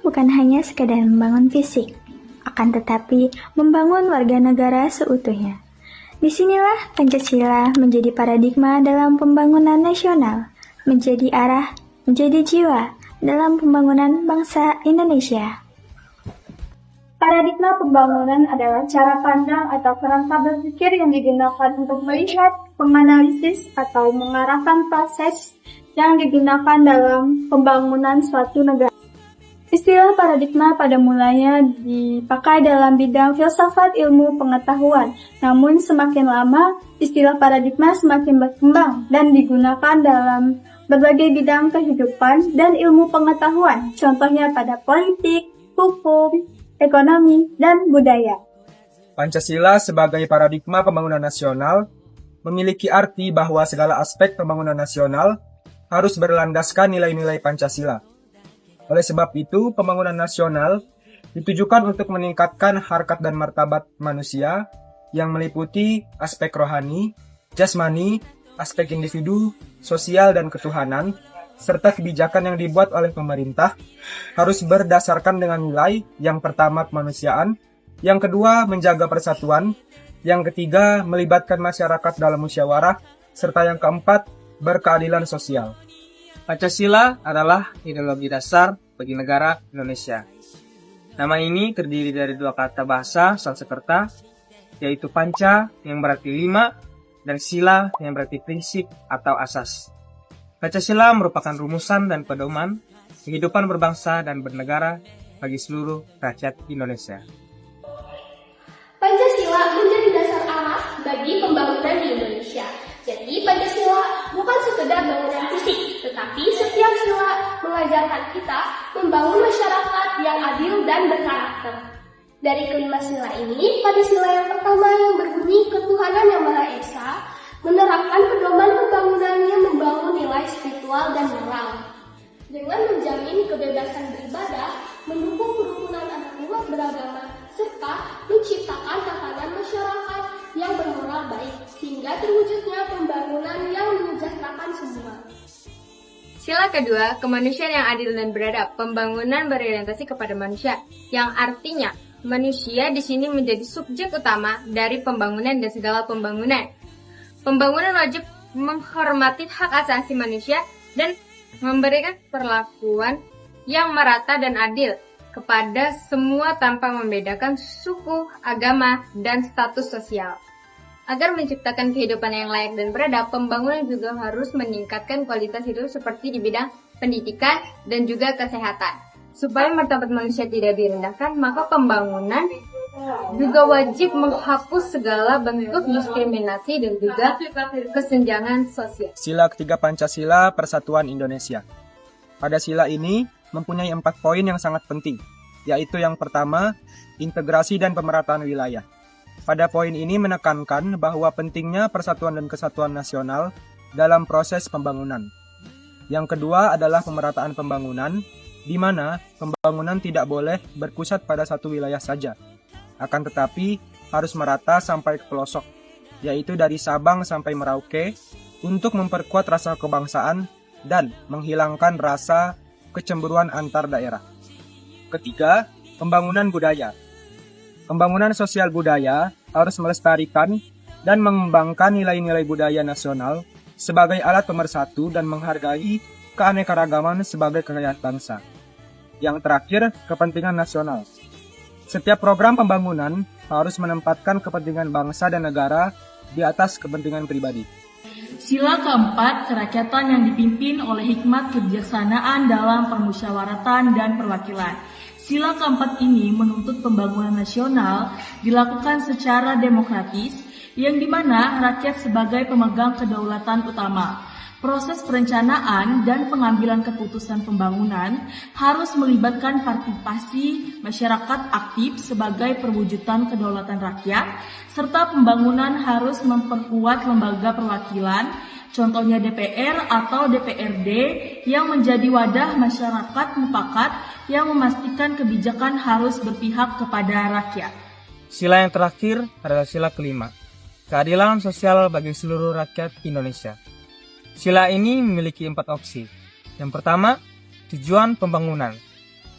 bukan hanya sekadar membangun fisik, akan tetapi membangun warga negara seutuhnya. Disinilah Pancasila menjadi paradigma dalam pembangunan nasional, menjadi arah, menjadi jiwa dalam pembangunan bangsa Indonesia. Paradigma pembangunan adalah cara pandang atau kerangka berpikir yang digunakan untuk melihat, menganalisis, atau mengarahkan proses yang digunakan dalam pembangunan suatu negara. Istilah paradigma pada mulanya dipakai dalam bidang filsafat ilmu pengetahuan, namun semakin lama istilah paradigma semakin berkembang dan digunakan dalam berbagai bidang kehidupan dan ilmu pengetahuan, contohnya pada politik, hukum, ekonomi, dan budaya. Pancasila sebagai paradigma pembangunan nasional memiliki arti bahwa segala aspek pembangunan nasional harus berlandaskan nilai-nilai Pancasila. Oleh sebab itu, pembangunan nasional ditujukan untuk meningkatkan harkat dan martabat manusia yang meliputi aspek rohani, jasmani, aspek individu, sosial, dan ketuhanan, serta kebijakan yang dibuat oleh pemerintah harus berdasarkan dengan nilai yang pertama kemanusiaan, yang kedua menjaga persatuan, yang ketiga melibatkan masyarakat dalam musyawarah, serta yang keempat berkeadilan sosial. Pancasila adalah ideologi dasar bagi negara Indonesia. Nama ini terdiri dari dua kata bahasa Sanskerta, yaitu panca yang berarti 5 dan sila yang berarti prinsip atau asas. Pancasila merupakan rumusan dan pedoman kehidupan berbangsa dan bernegara bagi seluruh rakyat Indonesia. Pancasila menjadi dasar arah bagi pembangunan di Indonesia. Jadi Pancasila bukan sekedar bangunan fisik, tetapi setiap sila mengajarkan kita membangun masyarakat yang adil dan berkarakter. Dari kelima sila ini, pada sila yang pertama yang berbunyi ketuhanan yang Maha Esa, menerapkan pedoman pembangunan yang membangun nilai spiritual dan moral. Dengan menjamin kebebasan beribadah, mendukung kerukunan antarumat beragama, serta menciptakan tatanan masyarakat yang bermoral baik, sehingga terwujudnya pembangunan yang menyejahterakan semua. Sila kedua, kemanusiaan yang adil dan beradab. Pembangunan berorientasi kepada manusia, yang artinya manusia di sini menjadi subjek utama dari pembangunan dan segala pembangunan. Pembangunan wajib menghormati hak asasi manusia dan memberikan perlakuan yang merata dan adil kepada semua tanpa membedakan suku, agama, dan status sosial. Agar menciptakan kehidupan yang layak dan beradab, pembangunan juga harus meningkatkan kualitas hidup seperti di bidang pendidikan dan juga kesehatan. Supaya martabat manusia tidak direndahkan, maka pembangunan juga wajib menghapus segala bentuk diskriminasi dan juga kesenjangan sosial. Sila ketiga Pancasila Persatuan Indonesia. Pada sila ini mempunyai 4 poin yang sangat penting, yaitu yang pertama, integrasi dan pemerataan wilayah. Pada poin ini menekankan bahwa pentingnya persatuan dan kesatuan nasional dalam proses pembangunan. Yang kedua adalah pemerataan pembangunan, di mana pembangunan tidak boleh berpusat pada satu wilayah saja, akan tetapi harus merata sampai ke pelosok, yaitu dari Sabang sampai Merauke, untuk memperkuat rasa kebangsaan dan menghilangkan rasa kecemburuan antar daerah. Ketiga, pembangunan budaya. Pembangunan sosial budaya harus melestarikan dan mengembangkan nilai-nilai budaya nasional sebagai alat pemersatu dan menghargai keanekaragaman sebagai kekayaan bangsa. Yang terakhir, kepentingan nasional. Setiap program pembangunan harus menempatkan kepentingan bangsa dan negara di atas kepentingan pribadi. Sila keempat, kerakyatan yang dipimpin oleh hikmat kebijaksanaan dalam permusyawaratan dan perwakilan. Sila keempat ini menuntut pembangunan nasional dilakukan secara demokratis, yang dimana rakyat sebagai pemegang kedaulatan utama. Proses perencanaan dan pengambilan keputusan pembangunan harus melibatkan partisipasi masyarakat aktif sebagai perwujudan kedaulatan rakyat, serta pembangunan harus memperkuat lembaga perwakilan, contohnya DPR atau DPRD, yang menjadi wadah masyarakat mufakat yang memastikan kebijakan harus berpihak kepada rakyat. Sila yang terakhir adalah sila kelima, keadilan sosial bagi seluruh rakyat Indonesia. Sila ini memiliki 4 opsi. Yang pertama, tujuan pembangunan.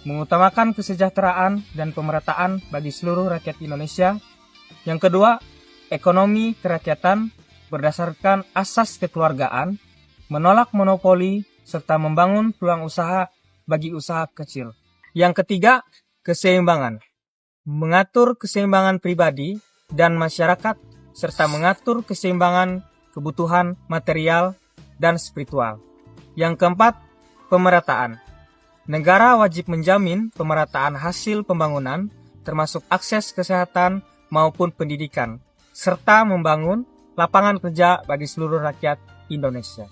mengutamakan kesejahteraan dan pemerataan bagi seluruh rakyat Indonesia. Yang kedua, ekonomi kerakyatan berdasarkan asas kekeluargaan, menolak monopoli, serta membangun peluang usaha bagi usaha kecil. Yang ketiga, keseimbangan, mengatur keseimbangan pribadi dan masyarakat, serta mengatur keseimbangan kebutuhan material dan spiritual. Yang keempat, pemerataan. Negara wajib menjamin pemerataan hasil pembangunan, termasuk akses kesehatan maupun pendidikan, serta membangun lapangan kerja bagi seluruh rakyat Indonesia.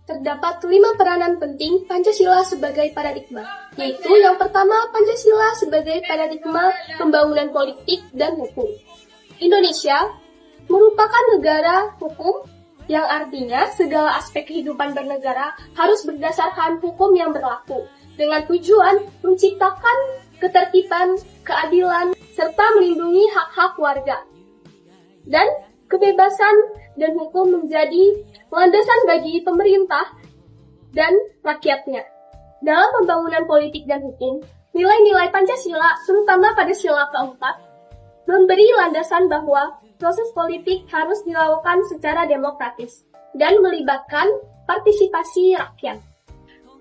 Terdapat 5 peranan penting Pancasila sebagai paradigma, yaitu yang pertama, Pancasila sebagai paradigma pembangunan politik dan hukum. Indonesia merupakan negara hukum, yang artinya segala aspek kehidupan bernegara harus berdasarkan hukum yang berlaku, dengan tujuan menciptakan ketertiban, keadilan, serta melindungi hak-hak warga. Dan kebebasan dan hukum menjadi landasan bagi pemerintah dan rakyatnya. Dalam pembangunan politik dan hukum, nilai-nilai Pancasila, terutama pada sila keempat, memberi landasan bahwa proses politik harus dilakukan secara demokratis dan melibatkan partisipasi rakyat.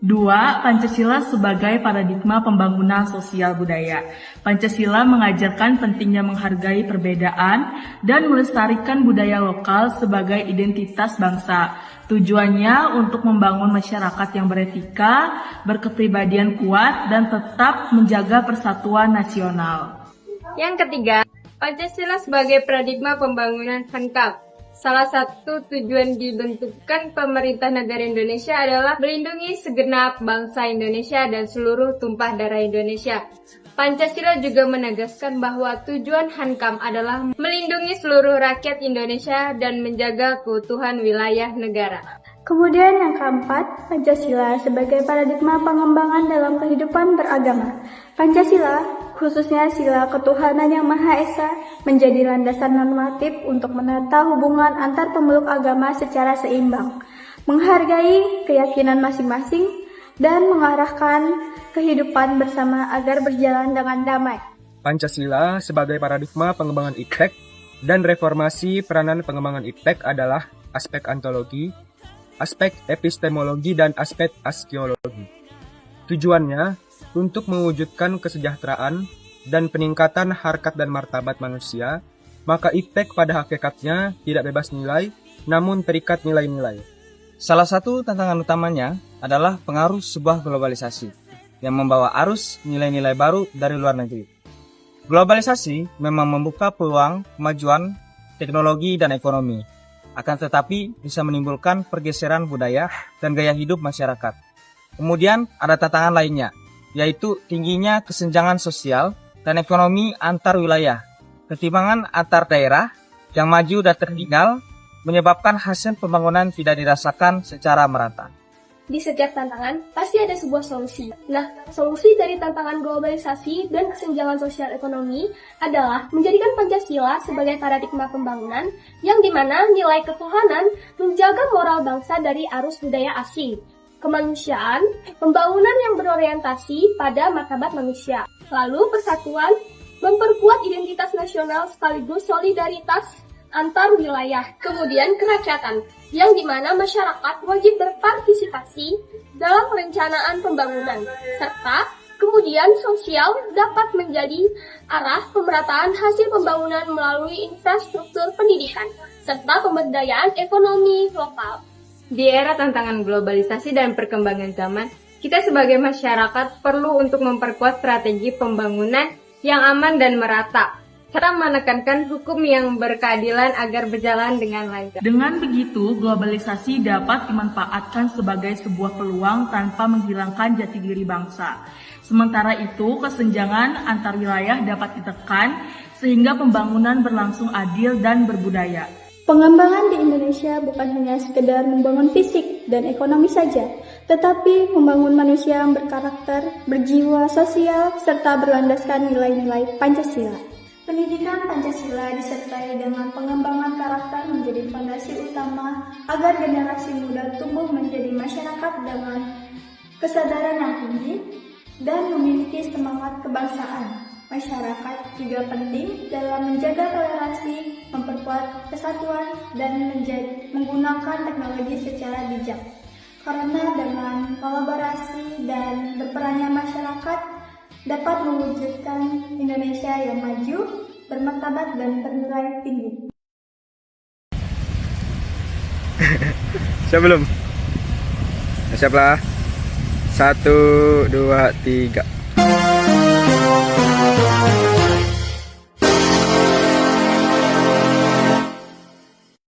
2. Pancasila sebagai paradigma pembangunan sosial budaya. Pancasila mengajarkan pentingnya menghargai perbedaan dan melestarikan budaya lokal sebagai identitas bangsa. Tujuannya untuk membangun masyarakat yang beretika, berkepribadian kuat, dan tetap menjaga persatuan nasional. Yang ketiga, Pancasila sebagai paradigma pembangunan Hankam. Salah satu tujuan dibentukkan pemerintah negara Indonesia adalah melindungi segenap bangsa Indonesia dan seluruh tumpah darah Indonesia. Pancasila juga menegaskan bahwa tujuan Hankam adalah melindungi seluruh rakyat Indonesia dan menjaga keutuhan wilayah negara. Kemudian yang keempat, Pancasila sebagai paradigma pengembangan dalam kehidupan beragama. Pancasila, khususnya sila ketuhanan yang Maha Esa, menjadi landasan normatif untuk menata hubungan antar pemeluk agama secara seimbang, menghargai keyakinan masing-masing, dan mengarahkan kehidupan bersama agar berjalan dengan damai. Pancasila sebagai paradigma pengembangan iptek dan reformasi peranan pengembangan iptek adalah aspek ontologi, aspek epistemologi, dan aspek aksiologi. Tujuannya untuk mewujudkan kesejahteraan dan peningkatan harkat dan martabat manusia, maka iptek pada hakikatnya tidak bebas nilai, namun terikat nilai-nilai. Salah satu tantangan utamanya adalah pengaruh sebuah globalisasi yang membawa arus nilai-nilai baru dari luar negeri. Globalisasi memang membuka peluang kemajuan teknologi dan ekonomi, akan tetapi bisa menimbulkan pergeseran budaya dan gaya hidup masyarakat. Kemudian ada tantangan lainnya, yaitu tingginya kesenjangan sosial dan ekonomi antar wilayah, ketimpangan antar daerah yang maju dan tertinggal, menyebabkan hasil pembangunan tidak dirasakan secara merata. Di setiap tantangan, pasti ada sebuah solusi. Nah, solusi dari tantangan globalisasi dan kesenjangan sosial ekonomi adalah menjadikan Pancasila sebagai paradigma pembangunan yang dimana nilai ketuhanan menjaga moral bangsa dari arus budaya asing, kemanusiaan, pembangunan yang berorientasi pada martabat manusia. Lalu persatuan, memperkuat identitas nasional sekaligus solidaritas antar wilayah. Kemudian kerakyatan, yang dimana masyarakat wajib berpartisipasi dalam perencanaan pembangunan, serta kemudian sosial dapat menjadi arah pemerataan hasil pembangunan melalui infrastruktur pendidikan, serta pemberdayaan ekonomi lokal. Di era tantangan globalisasi dan perkembangan zaman, kita sebagai masyarakat perlu untuk memperkuat strategi pembangunan yang aman dan merata, serta menekankan hukum yang berkeadilan agar berjalan dengan lancar. Dengan begitu, globalisasi dapat dimanfaatkan sebagai sebuah peluang tanpa menghilangkan jati diri bangsa. Sementara itu, kesenjangan antar wilayah dapat ditekan sehingga pembangunan berlangsung adil dan berbudaya. Pengembangan di Indonesia bukan hanya sekedar membangun fisik dan ekonomi saja, tetapi membangun manusia yang berkarakter, berjiwa sosial, serta berlandaskan nilai-nilai Pancasila. Pendidikan Pancasila disertai dengan pengembangan karakter menjadi fondasi utama agar generasi muda tumbuh menjadi masyarakat dengan kesadaran yang tinggi, dan memiliki semangat kebangsaan. Masyarakat juga penting dalam menjaga toleransi, memperkuat kesatuan, dan menggunakan teknologi secara bijak. Karena dengan kolaborasi dan berperannya masyarakat dapat mewujudkan Indonesia yang maju, bermartabat, dan bernilai tinggi. Siap belum? Siap lah. 1, 2, 3.